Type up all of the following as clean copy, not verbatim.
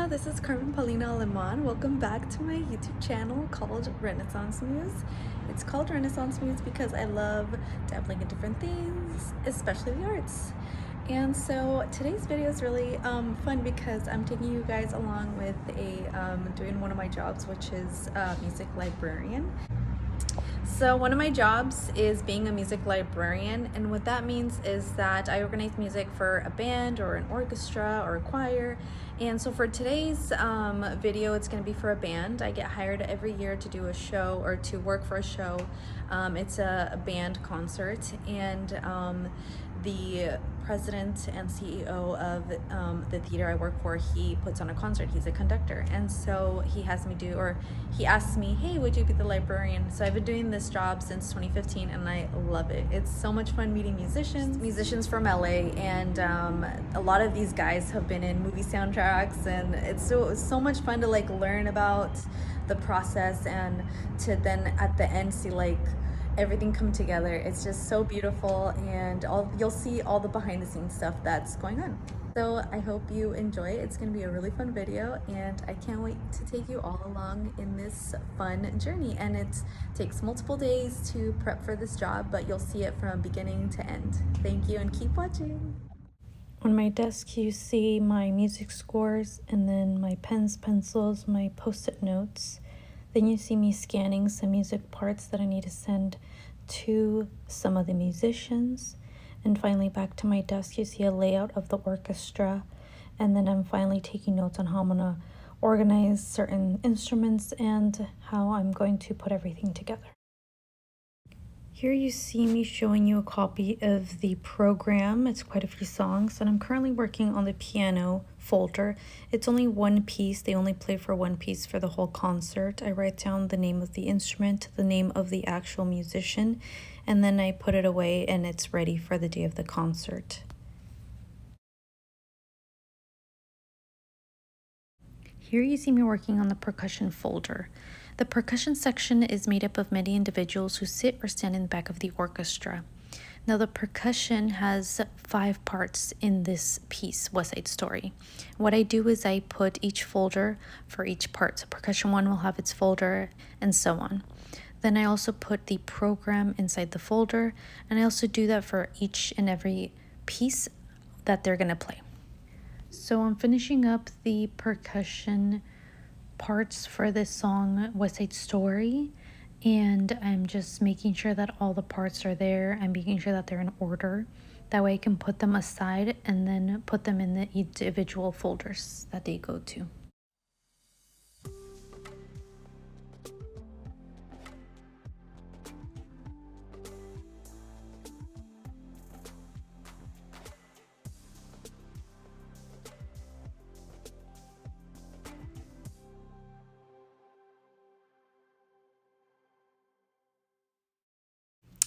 Hola, this is Carmen Paulina Aleman. Welcome back to my YouTube channel called Renaissance Muse. It's called Renaissance Muse because I love dabbling in different things, especially the arts. And so today's video is really fun because I'm taking you guys along with doing one of my jobs, which is music librarian. So one of my jobs is being a music librarian, and what that means is that I organize music for a band or an orchestra or a choir. And so for today's video, it's going to be for a band. I get hired every year to do a show or to work for a show. It's a band concert, and the president and CEO of the theater I work for, he puts on a concert. He's a conductor, and so he asked me, hey, would you be the librarian? So I've been doing this job since 2015, and I love it. It's so much fun meeting musicians from LA, and a lot of these guys have been in movie soundtracks, and it's so much fun to like learn about the process and to then at the end see like everything come together. It's just so beautiful, and you'll see all the behind the scenes stuff that's going on. So I hope you enjoy it. It's going to be a really fun video, and I can't wait to take you all along in this fun journey. And it takes multiple days to prep for this job, but you'll see it from beginning to end. Thank you, and keep watching. On my desk you see my music scores, and then my pens, pencils, my post-it notes. Then you see me scanning some music parts that I need to send to some of the musicians. And finally, back to my desk, you see a layout of the orchestra. And then I'm finally taking notes on how I'm gonna organize certain instruments and how I'm going to put everything together. Here you see me showing you a copy of the program. It's quite a few songs, and I'm currently working on the piano folder. It's only one piece. They only play for one piece for the whole concert. I write down the name of the instrument, the name of the actual musician, and then I put it away and it's ready for the day of the concert. Here you see me working on the percussion folder. The percussion section is made up of many individuals who sit or stand in the back of the orchestra. Now the percussion has 5 parts in this piece, West Side Story. What I do is I put each folder for each part. So percussion 1 will have its folder and so on. Then I also put the program inside the folder, and I also do that for each and every piece that they're gonna play. So I'm finishing up the percussion parts for this song, West Side Story, and I'm just making sure that all the parts are there. I'm making sure that they're in order. That way I can put them aside and then put them in the individual folders that they go to.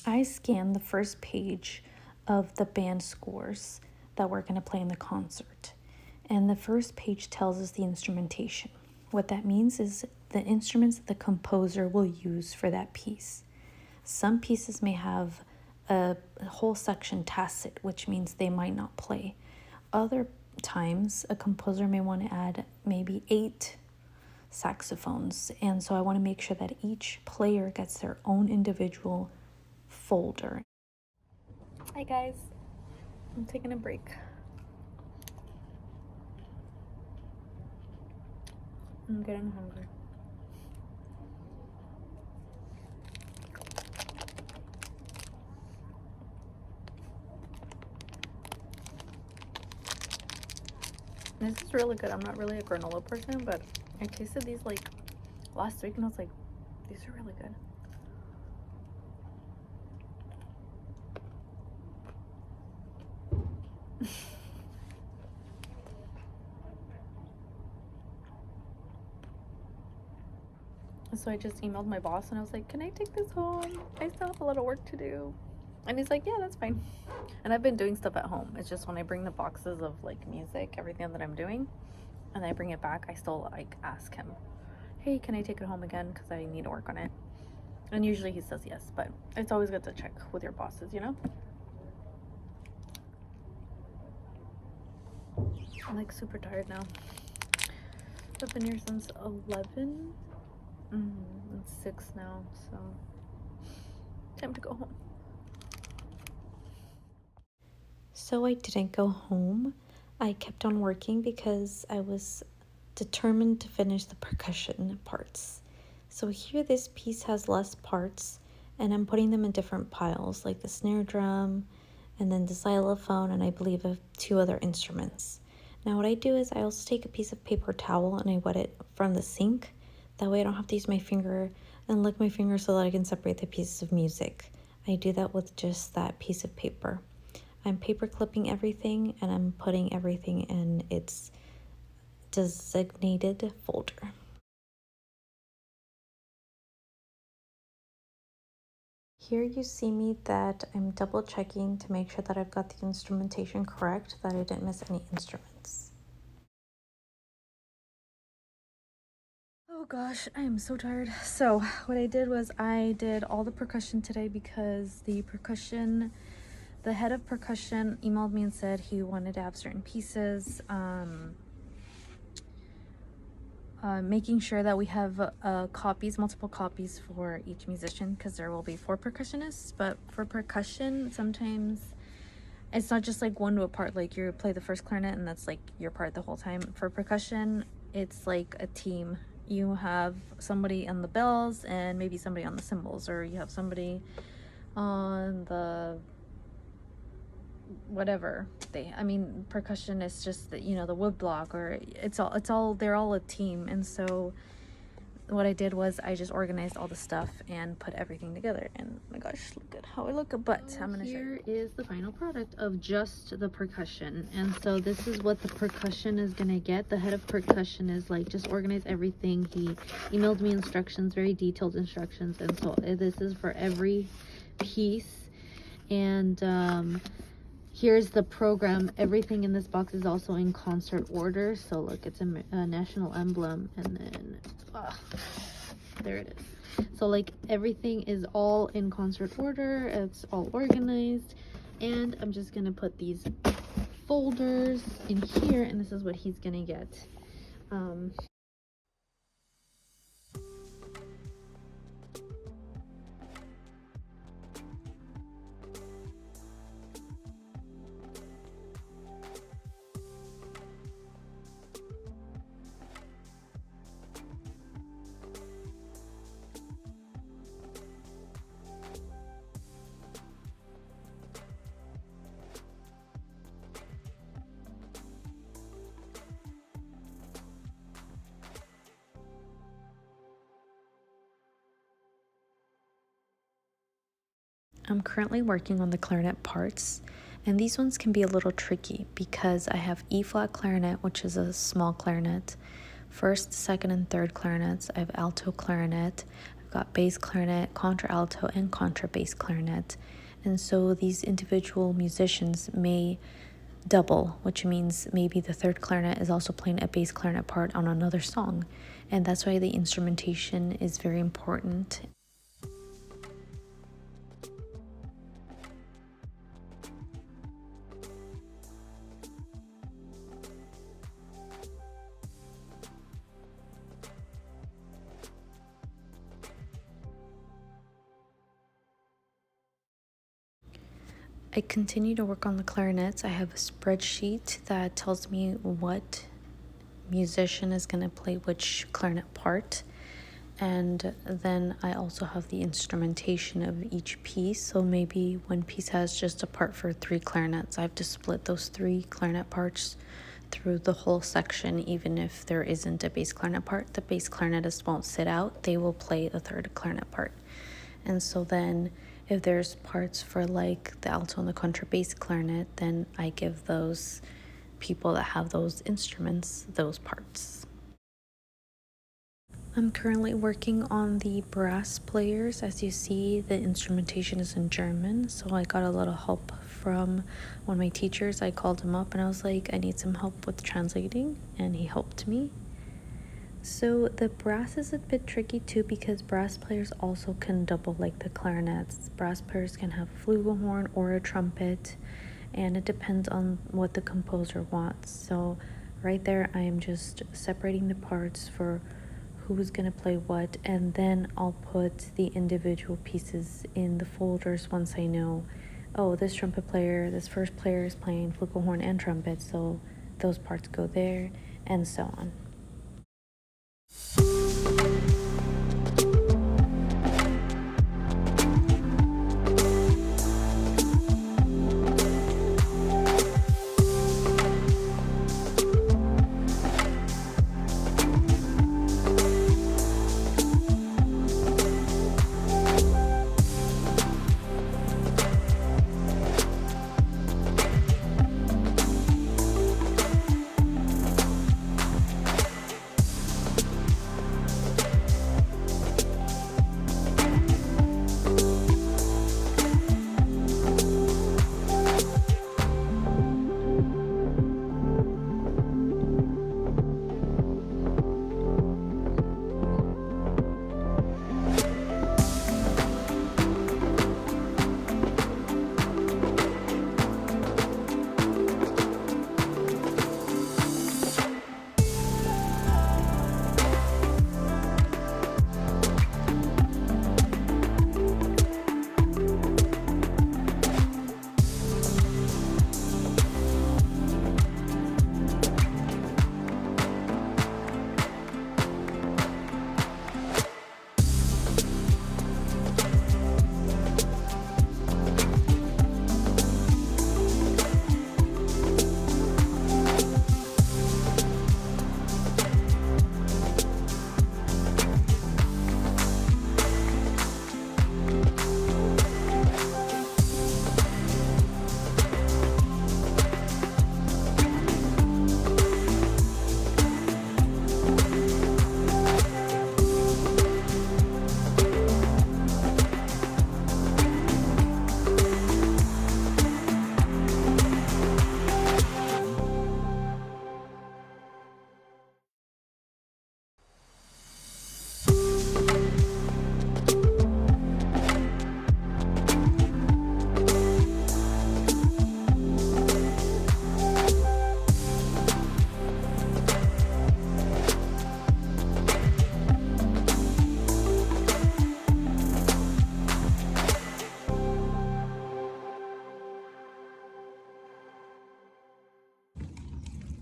I scanned the first page of the band scores that we're going to play in the concert. And the first page tells us the instrumentation. What that means is the instruments that the composer will use for that piece. Some pieces may have a whole section tacit, which means they might not play. Other times, a composer may want to add maybe 8 saxophones. And so I want to make sure that each player gets their own individual folder. Hi guys, I'm taking a break. I'm getting hungry. This is really good. I'm not really a granola person, but I tasted these like last week and I was like, these are really good. So I just emailed my boss and I was like, can I take this home? I still have a lot of work to do. And he's like, yeah, that's fine. And I've been doing stuff at home. It's just when I bring the boxes of like music, everything that I'm doing, and I bring it back, I still like ask him, hey, can I take it home again? Because I need to work on it. And usually he says yes, but it's always good to check with your bosses, you know? I'm like super tired now. I've been here since 11. It's 6 now, so time to go home. So I didn't go home. I kept on working because I was determined to finish the percussion parts. So here this piece has less parts, and I'm putting them in different piles, like the snare drum and then the xylophone, and I believe of 2 other instruments. Now what I do is I also take a piece of paper towel and I wet it from the sink. That way I don't have to use my finger and lick my finger so that I can separate the pieces of music. I do that with just that piece of paper. I'm paper clipping everything and I'm putting everything in its designated folder. Here you see me that I'm double checking to make sure that I've got the instrumentation correct, that I didn't miss any instruments. Oh gosh, I am so tired. So what I did was I did all the percussion today because the head of percussion emailed me and said he wanted to have certain pieces, making sure that we have multiple copies for each musician, because there will be 4 percussionists. But for percussion, sometimes it's not just like one to a part, like you play the first clarinet and that's like your part the whole time. For percussion, it's like a team. You have somebody on the bells and maybe somebody on the cymbals, or you have somebody on the whatever percussion is just the, the wood block, or they're all a team. And so what I did was I just organized all the stuff and put everything together, and oh my gosh, look at how I look. But I'm gonna show you. Here is the final product of just the percussion. And so this is what the percussion is gonna get. The head of percussion is like, just organize everything. He emailed me instructions, very detailed instructions, and so this is for every piece. And here's the program. Everything in this box is also in concert order. So look, it's a national emblem, and then there it is. So like everything is all in concert order. It's all organized. And I'm just gonna put these folders in here, and this is what he's gonna get. I'm currently working on the clarinet parts, and these ones can be a little tricky because I have E flat clarinet, which is a small clarinet, first, second, and third clarinets. I have alto clarinet, I've got bass clarinet, contralto, and contrabass clarinet. And so these individual musicians may double, which means maybe the third clarinet is also playing a bass clarinet part on another song. And that's why the instrumentation is very important. I continue to work on the clarinets. I have a spreadsheet that tells me what musician is going to play which clarinet part. And then I also have the instrumentation of each piece. So maybe one piece has just a part for 3 clarinets. I have to split those 3 clarinet parts through the whole section. Even if there isn't a bass clarinet part, the bass clarinetist won't sit out. They will play the third clarinet part. And so then if there's parts for like the alto and the contrabass clarinet, then I give those people that have those instruments those parts. I'm currently working on the brass players. As you see, the instrumentation is in German, so I got a little help from one of my teachers. I called him up and I was like, I need some help with translating, and he helped me. So the brass is a bit tricky too, because brass players also can double like the clarinets. Brass players can have a flugelhorn or a trumpet, and it depends on what the composer wants. So Right there, I am just separating the parts for who's gonna play what, and then I'll put the individual pieces in the folders once I know, oh, this trumpet player, this first player is playing flugelhorn and trumpet, so those parts go there, and so on.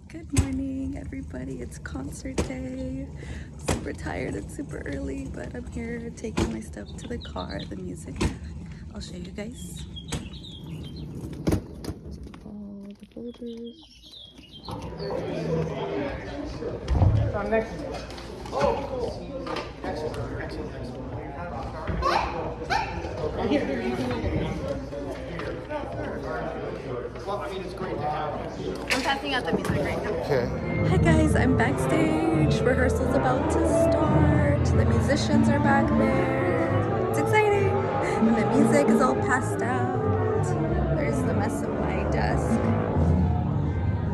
Good morning, everybody. It's concert day. Super tired. It's super early, but I'm here taking my stuff to the car, the music. I'll show you guys. All the folders. Next. Oh, cool. Excellent. Well, I mean, it's great to have. I'm passing out the music right now. Okay. Hi guys, I'm backstage. Rehearsal's about to start. The musicians are back there. It's exciting. And the music is all passed out. There's the mess of my desk.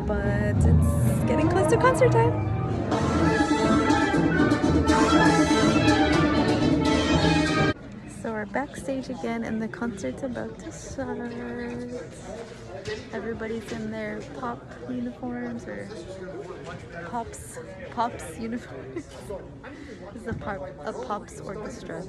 But it's getting close to concert time. So we're backstage again and the concert's about to start. Everybody's in their pop uniforms or pops uniforms. This is a pops orchestra.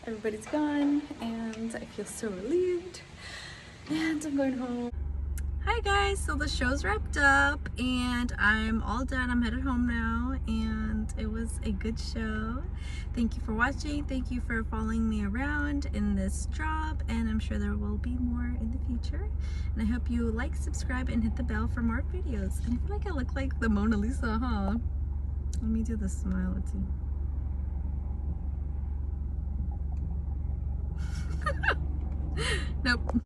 Everybody's gone and I feel so relieved and I'm going home. Hi guys, so the show's wrapped up and I'm all done. I'm headed home now and it was a good show. Thank you for watching. Thank you for following me around in this job, and I'm sure there will be more in the future. And I hope you like, subscribe, and hit the bell for more videos. And I feel like I look like the Mona Lisa, huh? Let me do the smile. Let's see. Nope.